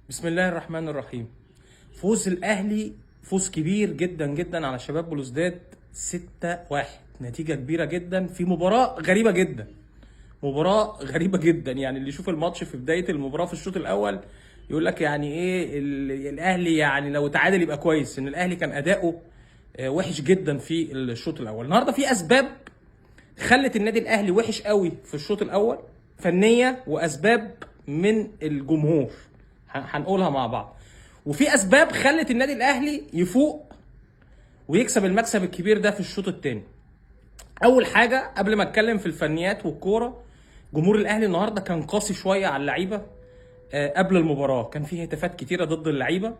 بسم الله الرحمن الرحيم. فوز الاهلي، فوز كبير جدا جدا على شباب بلوزداد 6-1. نتيجة كبيرة جدا في مباراة غريبة جدا. مباراة غريبة جدا، يعني اللي يشوف الماتش في بداية المباراة في الشوط الأول يقول لك يعني إيه الأهلي، يعني لو تعادل يبقى كويس. إن الأهلي كان أداؤه وحش جدا في الشوط الأول. النهارده في أسباب خلت النادي الأهلي وحش قوي في الشوط الأول، فنية وأسباب من الجمهور هنقولها مع بعض. وفي اسباب خلت النادي الاهلي يفوق ويكسب المكسب الكبير ده في الشوط الثاني. اول حاجه قبل ما اتكلم في الفنيات والكوره، جمهور الاهلي النهارده كان قاسي شويه على اللعيبه. قبل المباراه كان في هتافات كتيره ضد اللعيبه،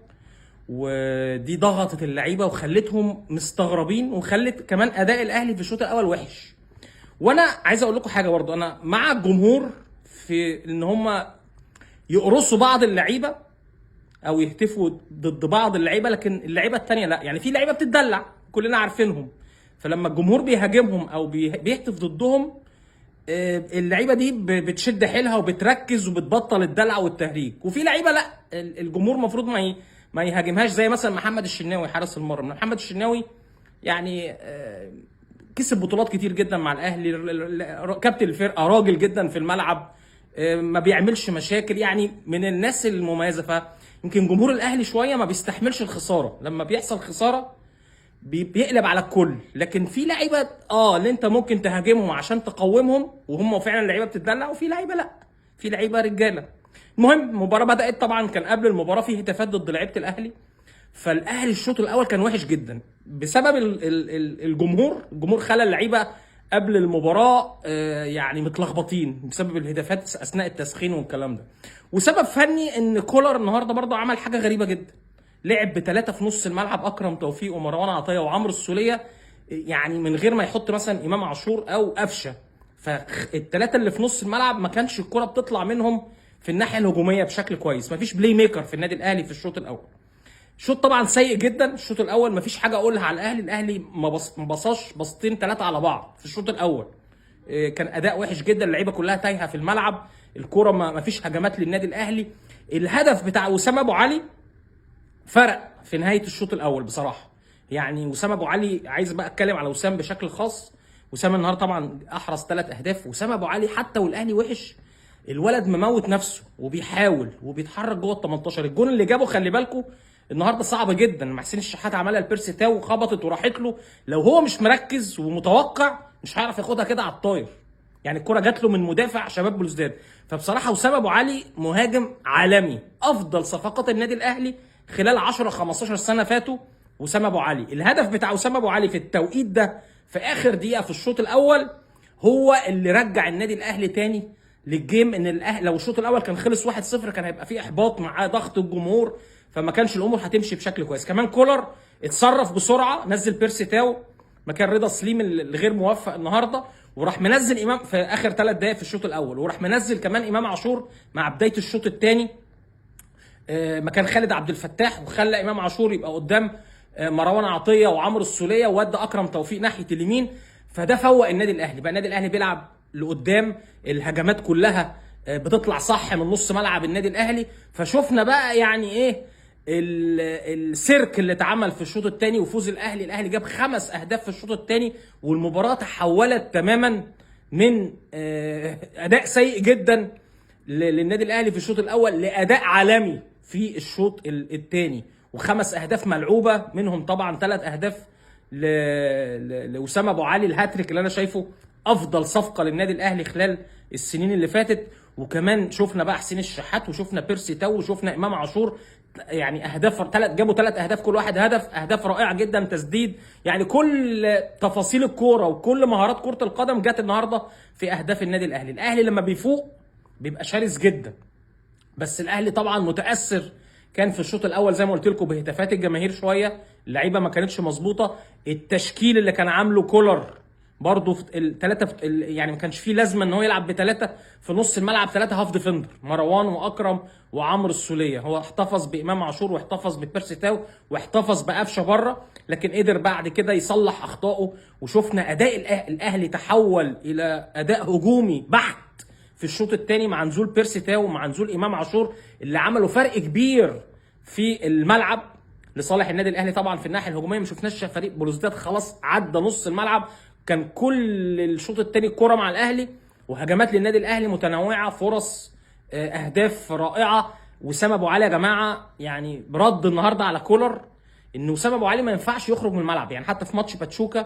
ودي ضغطت اللعيبه وخلتهم مستغربين، وخلت كمان اداء الاهلي في الشوط الاول وحش. وانا عايز اقول لكم حاجه برضو، انا مع الجمهور في ان هم يقرصوا بعض اللعيبه او يهتفوا ضد بعض اللعيبه، لكن اللعيبه التانيه لا. يعني في لعيبه بتتدلع كلنا عارفينهم، فلما الجمهور بيهاجمهم او بيهتف ضدهم، اللعيبه دي بتشد حيلها وبتركز وبتبطل الدلع والتهريج. وفي لعيبه لا، الجمهور المفروض ما يهاجمهاش، زي مثلا محمد الشناوي حارس المرمى. محمد الشناوي يعني كسب بطولات كتير جدا مع الاهلي، كابتن الفرقه، راجل جدا في الملعب، ما بيعملش مشاكل، يعني من الناس المميزه. فيمكن جمهور الاهلي شويه ما بيستحملش الخساره، لما بيحصل خساره بيقلب على الكل. لكن في لعيبه اللي انت ممكن تهاجمهم عشان تقومهم، وهم فعلا لعيبه بتتدلع، وفي لعيبه لا، في لعيبه رجاله. المهم المباراه بدات، طبعا كان قبل المباراه في هتافات ضد لعيبه الاهلي. فالاهلي الشوط الاول كان وحش جدا بسبب الجمهور خلى اللعيبه قبل المباراه يعني متلخبطين بسبب الهدافات اثناء التسخين والكلام ده. وسبب فني ان كولر النهارده برضه عمل حاجه غريبه جدا، لعب بثلاثه في نص الملعب، اكرم توفيق ومروان عطيه وعمرو السوليه، يعني من غير ما يحط مثلا امام عاشور او قفشه. فالثلاثه اللي في نص الملعب ما كانش الكره بتطلع منهم في الناحيه الهجوميه بشكل كويس، ما فيش بلاي ميكر في النادي الاهلي في الشوط الاول. شوط طبعا سيء جدا. الشوط الاول مفيش حاجه اقولها على الاهلي ما بصاش بسطين ثلاثه على بعض في الشوط الاول. كان اداء وحش جدا، اللعيبه كلها تايهه في الملعب، الكوره ما فيش هجمات للنادي الاهلي. الهدف بتاع وسام ابو علي فرق في نهايه الشوط الاول بصراحه. يعني وسام ابو علي، عايز بقى اتكلم على وسام بشكل خاص. وسام النهارده طبعا احرز 3 اهداف. وسام ابو علي حتى والاهلي وحش، الولد مموت نفسه وبيحاول وبيتحرك جوه ال 18. الجون اللي جابه خلي بالكم النهارده صعب جدا، مع حسين الشحات عملها لبيرسي تاو، خبطت وراحت له. لو هو مش مركز ومتوقع مش هيعرف ياخدها كده على الطاير. يعني الكرة جات له من مدافع شباب بلوزداد. فبصراحه وسام ابو علي مهاجم عالمي، افضل صفقات النادي الاهلي خلال 10 15 سنه فاتوا وسام ابو علي. الهدف بتاع وسام ابو علي في التوقيت ده في اخر دقيقه في الشوط الاول هو اللي رجع النادي الاهلي تاني للجيم. ان الاهلي لو الشوط الاول كان خلص 1-0 كان هيبقى فيه احباط مع ضغط الجمهور، فما كانش الامور هتمشي بشكل كويس. كمان كولر اتصرف بسرعه، نزل بيرسي تاو مكان رضا سليم الغير موفق النهارده، وراح منزل امام في اخر 3 دقائق في الشوط الاول، وراح منزل كمان امام عاشور مع بدايه الشوط الثاني مكان خالد عبد الفتاح، وخلى امام عاشور يبقى قدام مروان عطيه وعمرو السوليه، وودى اكرم توفيق ناحيه اليمين. فده فوق النادي الاهلي، بقى النادي الاهلي بيلعب لقدام، الهجمات كلها بتطلع صح من نص ملعب النادي الاهلي. فشفنا بقى يعني ايه السيرك اللي اتعمل في الشوط الثاني وفوز الاهلي. الاهلي جاب 5 اهداف في الشوط الثاني، والمباراه تحولت تماما من اداء سيء جدا للنادي الاهلي في الشوط الاول لاداء عالمي في الشوط الثاني. و5 اهداف ملعوبه، منهم طبعا 3 اهداف لوسام ابو علي، الهاتريك اللي انا شايفه افضل صفقه للنادي الاهلي خلال السنين اللي فاتت. وكمان شفنا بقى حسين الشحات، وشفنا بيرسي تاو، وشفنا امام عاشور، يعني اهداف جابوا 3 اهداف كل واحد هدف، اهداف رائعه جدا، تسديد. يعني كل تفاصيل الكوره وكل مهارات كره القدم جت النهارده في اهداف النادي الاهلي. الاهلي لما بيفوق بيبقى شرس جدا، بس الاهلي طبعا متاثر كان في الشوط الاول زي ما قلت لكم بهتافات الجماهير شويه، اللعيبه ما كانتش مظبوطه. التشكيل اللي كان عامله كولر برضه في الثلاثه يعني ما كانش فيه لازمه ان هو يلعب ب3 في نص الملعب، 3 هاف ديفندر، مروان واكرم وعمرو السوليه. هو احتفظ بامام عاشور واحتفظ ببيرسي تاو واحتفظ بقفشه بره، لكن قدر بعد كده يصلح اخطائه. وشفنا اداء الاهلي تحول الى اداء هجومي بحت في الشوط الثاني مع نزول بيرسي تاو ومع نزول امام عاشور اللي عملوا فرق كبير في الملعب لصالح النادي الاهلي. طبعا في الناحيه الهجوميه ما شفناش فريق بلوزداد خلاص عدى نص الملعب، كان كل الشوط الثاني الكوره مع الاهلي وهجمات للنادي الاهلي متنوعه، فرص اهداف رائعه. وسام ابو علي يا جماعه يعني رد النهارده على كولر ان وسام ابو علي ما ينفعش يخرج من الملعب، يعني حتى في ماتش باتشوكا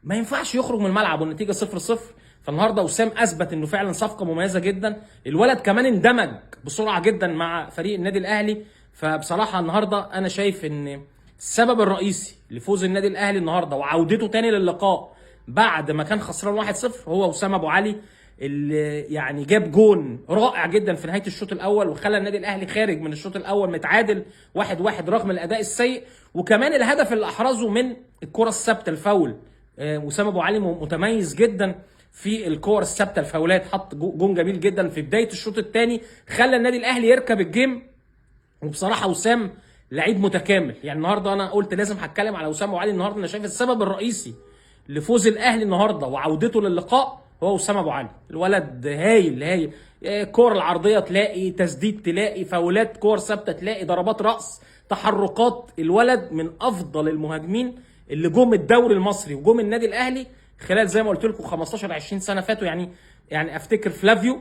ما ينفعش يخرج من الملعب والنتيجه 0-0. فالنهارده وسام اثبت انه فعلا صفقه مميزه جدا، الولد كمان اندمج بسرعه جدا مع فريق النادي الاهلي. فبصراحه النهارده انا شايف ان السبب الرئيسي لفوز النادي الاهلي النهارده وعودته تاني للقاء بعد ما كان خسران 1-0 هو وسام ابو علي، اللي يعني جاب جون رائع جدا في نهايه الشوط الاول وخلى النادي الاهلي خارج من الشوط الاول متعادل 1-1 رغم الاداء السيء. وكمان الهدف اللي احرزه من الكره الثابته الفاول، وسام ابو علي متميز جدا في الكور الثابته الفاولات، حط جون جميل جدا في بدايه الشوط الثاني خلى النادي الاهلي يركب الجيم. وبصراحه وسام لعيب متكامل، يعني النهارده انا قلت لازم هتكلم على وسام ابو علي النهارده. انا شايف السبب الرئيسي لفوز الاهلي النهارده وعودته للقاء هو وسام ابو علي. الولد هايل كور العرضيه تلاقي، تسديد تلاقي، فاولات، كور ثابته تلاقي، ضربات راس، تحركات. الولد من افضل المهاجمين اللي جم الدوري المصري وجم النادي الاهلي خلال زي ما قلت لكم 15 20 سنه فاتوا. يعني افتكر فلافيو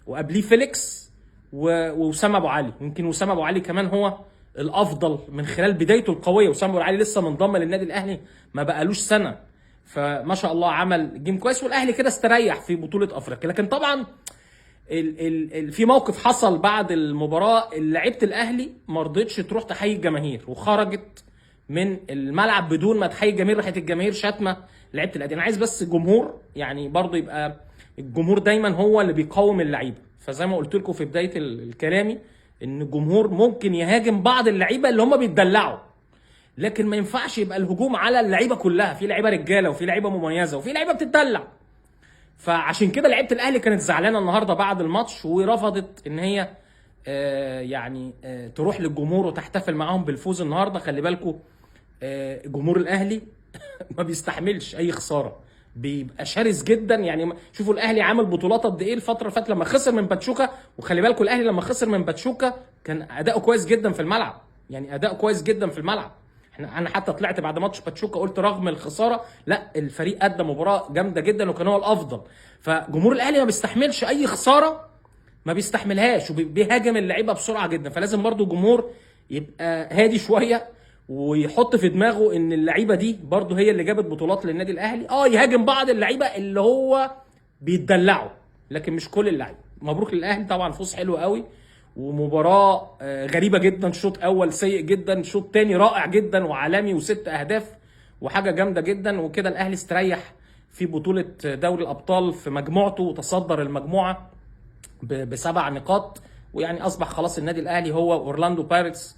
وقبليه فيليكس ووسام ابو علي، يمكن وسام ابو علي كمان هو الافضل من خلال بدايته القويه. وسام ابو علي لسه منضم للنادي الاهلي ما بقالوش سنه، فما شاء الله عمل جيم كويس والاهلي كده استريح في بطوله افريقيا. لكن طبعا في موقف حصل بعد المباراه، لعيبه الاهلي ما رضتش تروح تحيي الجماهير وخرجت من الملعب بدون ما تحيي الجماهير، راحت الجماهير شاتمه لعيبه الاهلي. انا عايز بس الجمهور يعني برضو يبقى الجمهور دايما هو اللي بيقاوم اللعيبه. فزي ما قلت لكم في بدايه الكلامي ان الجمهور ممكن يهاجم بعض اللعيبه اللي هم بيتدلعوا، لكن ما ينفعش يبقى الهجوم على اللعيبه كلها. في لعيبه رجاله وفي لعيبه مميزه وفي لعيبه بتتدلع. فعشان كده لعيبه الاهلي كانت زعلانه النهارده بعد الماتش ورفضت ان هي تروح للجمهور وتحتفل معاهم بالفوز النهارده. خلي بالكم جمهور الاهلي ما بيستحملش اي خساره، بيبقى شرس جدا. يعني شوفوا الاهلي عامل بطولات قد ايه الفتره اللي فاتت لما خسر من باتشوكا. وخلي بالكم الاهلي لما خسر من باتشوكا كان اداؤه كويس جدا في الملعب، يعني اداؤه كويس جدا في الملعب. انا حتى طلعت بعد ماتش باتشوكا قلت رغم الخساره لا الفريق ادى مباراه جامده جدا وكان هو الافضل. فجمهور الاهلي ما بيستحملش اي خساره، ما بيستحملهاش وبيهاجم اللعيبه بسرعه جدا. فلازم برضو الجمهور يبقى هادي شويه ويحط في دماغه ان اللعيبه دي برضو هي اللي جابت بطولات للنادي الاهلي. يهاجم بعض اللعيبه اللي هو بيتدلعوا لكن مش كل اللعيبه. مبروك للاهلي طبعا، فوز حلو قوي ومباراه غريبه جدا. شوط اول سيء جدا، شوط تاني رائع جدا وعالمي و6 اهداف وحاجه جامده جدا. وكده الاهلي استريح في بطوله دوري الابطال في مجموعته وتصدر المجموعه ب7 نقاط. ويعني اصبح خلاص النادي الاهلي هو اورلاندو بايرتس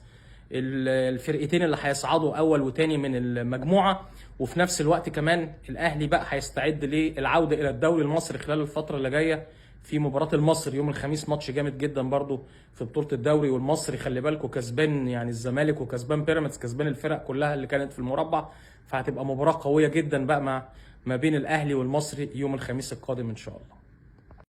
الفرقتين اللي هيصعدوا اول وتاني من المجموعه. وفي نفس الوقت كمان الاهلي بقى هيستعد للعوده الى الدوري المصري خلال الفتره اللي جايه في مباراه المصري يوم الخميس، ماتش جامد جدا برضو في بطوله الدوري. والمصري خلي بالكم كسبان يعني الزمالك وكسبان بيراميدز، كسبان الفرق كلها اللي كانت في المربع. فهتبقى مباراه قويه جدا بقى ما بين الاهلي والمصري يوم الخميس القادم ان شاء الله.